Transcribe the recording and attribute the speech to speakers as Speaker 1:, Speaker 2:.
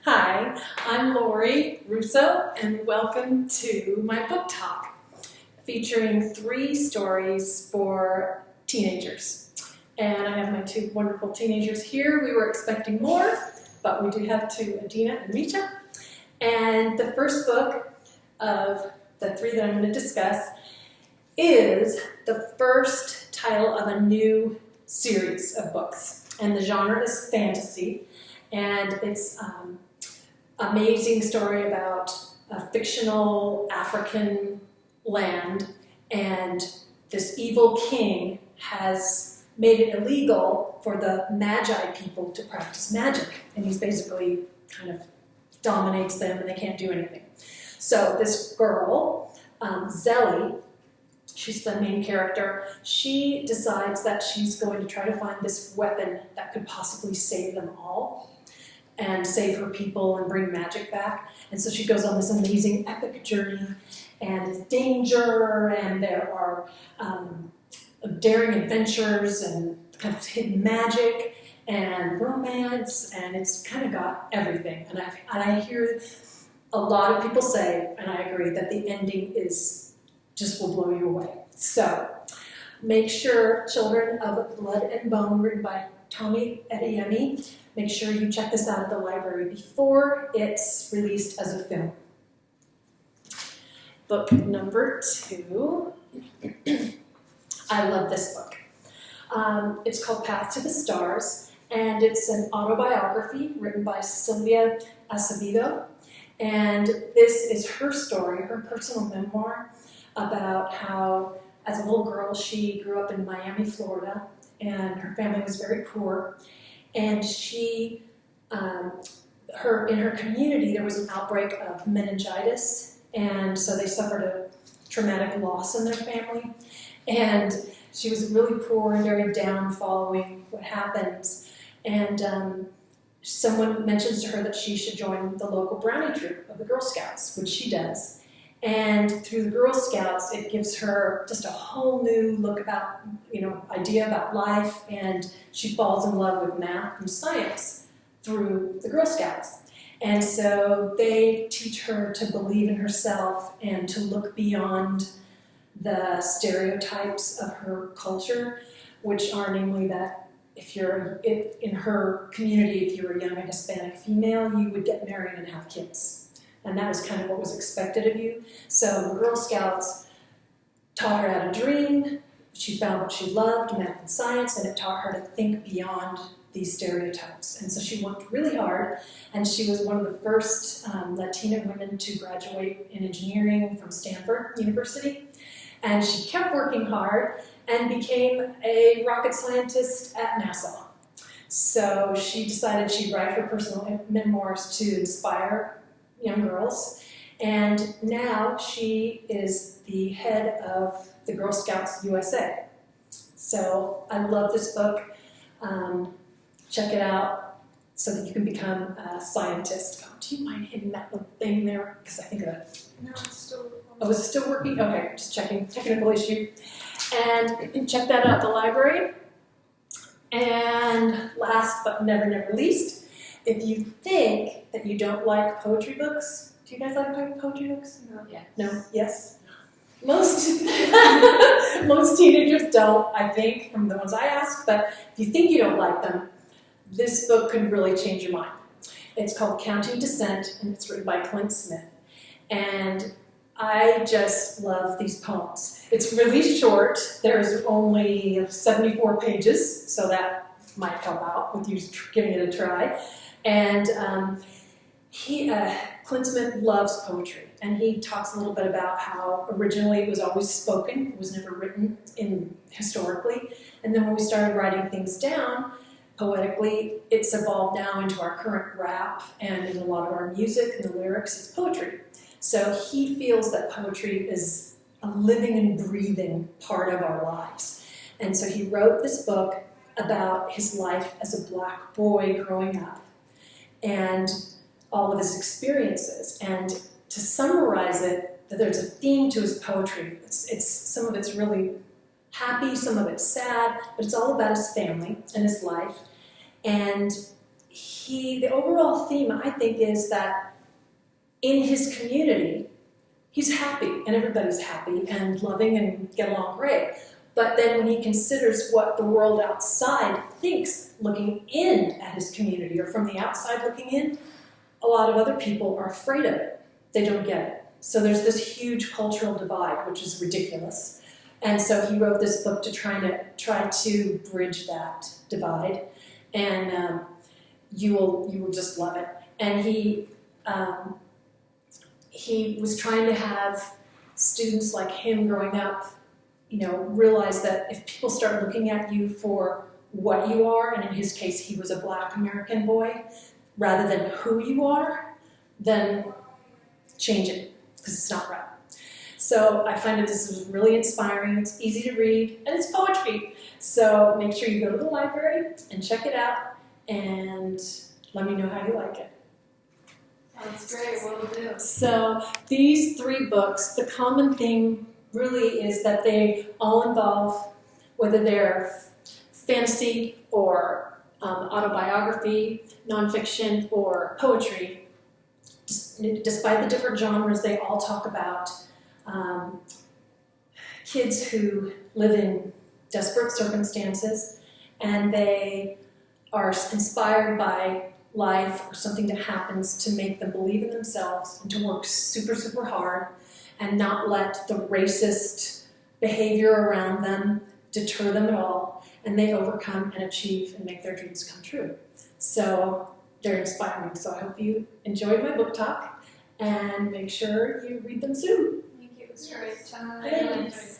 Speaker 1: Hi, I'm Lori Ruso, and welcome to my book talk, featuring 3 stories for teenagers. And I have my 2 wonderful teenagers here. We were expecting more, but we do have 2, Adina and Rita. And the first book of the 3 that I'm going to discuss is the first title of a new series of books. And the genre is fantasy. And it's amazing story about a fictional African land, and this evil king has made it illegal for the Magi people to practice magic, and he's basically kind of dominates them and they can't do anything. So this girl, Zelly, she's the main character, she decides that she's going to try to find this weapon that could possibly save them all and save her people and bring magic back. And so she goes on this amazing epic journey, and it's danger, and there are daring adventures and kind of hidden magic and romance, and it's kind of got everything. And I hear a lot of people say, and I agree, that the ending is just will blow you away. So make sure Children of Blood and Bone, written by Tommy Adeyemi, make sure you check this out at the library before it's released as a film. Book number 2. I love this book. It's called Path to the Stars, and it's an autobiography written by Sylvia Acevedo. And this is her story, her personal memoir about how, as a little girl, she grew up in Miami, Florida, and her family was very poor. And she, in her community, there was an outbreak of meningitis, and so they suffered a traumatic loss in their family. And she was really poor and very down following what happens. And someone mentions to her that she should join the local brownie troop of the Girl Scouts, which she does. And through the Girl Scouts, it gives her just a whole new look about, idea about life, and she falls in love with math and science through the Girl Scouts. And so they teach her to believe in herself and to look beyond the stereotypes of her culture, which are namely that in her community, if you were a young and Hispanic female, you would get married and have kids. And that was kind of what was expected of you. So the Girl Scouts taught her how to dream. She found what she loved, math and science, and it taught her to think beyond these stereotypes. And so she worked really hard, and she was one of the first Latina women to graduate in engineering from Stanford University. And she kept working hard and became a rocket scientist at NASA. So she decided she'd write her personal memoirs to inspire young girls, and now she is the head of the Girl Scouts USA. So I love this book. Check it out so that you can become a scientist. Oh, do you mind hitting that little thing there? Because I think of it.
Speaker 2: No, it's still working.
Speaker 1: Oh, is it still working? Okay, just checking. Technical issue. And check that out at the library. And last but never least, if you think that you don't like poetry books, do you guys like poetry books?
Speaker 2: No. Yes.
Speaker 1: No? Yes? Most teenagers don't, I think, from the ones I asked, but if you think you don't like them, this book could really change your mind. It's called Counting Descent, and it's written by Clint Smith. And I just love these poems. It's really short. There's only 74 pages, so that might help out with you giving it a try. And Clint Smith loves poetry, and he talks a little bit about how originally it was always spoken, it was never written historically, and then when we started writing things down poetically, it's evolved now into our current rap, and in a lot of our music and the lyrics, it's poetry. So he feels that poetry is a living and breathing part of our lives. And so he wrote this book about his life as a black boy growing up, and all of his experiences. And to summarize it, that there's a theme to his poetry. It's some of it's really happy, some of it's sad, but it's all about his family and his life. And the overall theme, I think, is that in his community, he's happy, and everybody's happy and loving and get along great. But then when he considers what the world outside thinks looking in at his community, or from the outside looking in, a lot of other people are afraid of it. They don't get it. So there's this huge cultural divide, which is ridiculous. And so he wrote this book to try to bridge that divide, and you will just love it. And he was trying to have students like him growing up, realize that if people start looking at you for what you are, and in his case he was a Black American boy, rather than who you are, then change it, because it's not right. So I find that this is really inspiring. It's easy to read, and it's poetry. So make sure you go to the library and check it out, and let me know how you like it.
Speaker 2: That's great, will do.
Speaker 1: So these 3 books, the common thing really is that they all involve, whether they're fantasy or autobiography, nonfiction, or poetry, despite the different genres, they all talk about kids who live in desperate circumstances, and they are inspired by life or something that happens to make them believe in themselves and to work super, super hard and not let the racist behavior around them deter them at all, and they overcome and achieve and make their dreams come true. So they're inspiring. So I hope you enjoyed my book talk, and make sure you read them soon.
Speaker 2: Thank you. It was a great time.
Speaker 1: Thanks.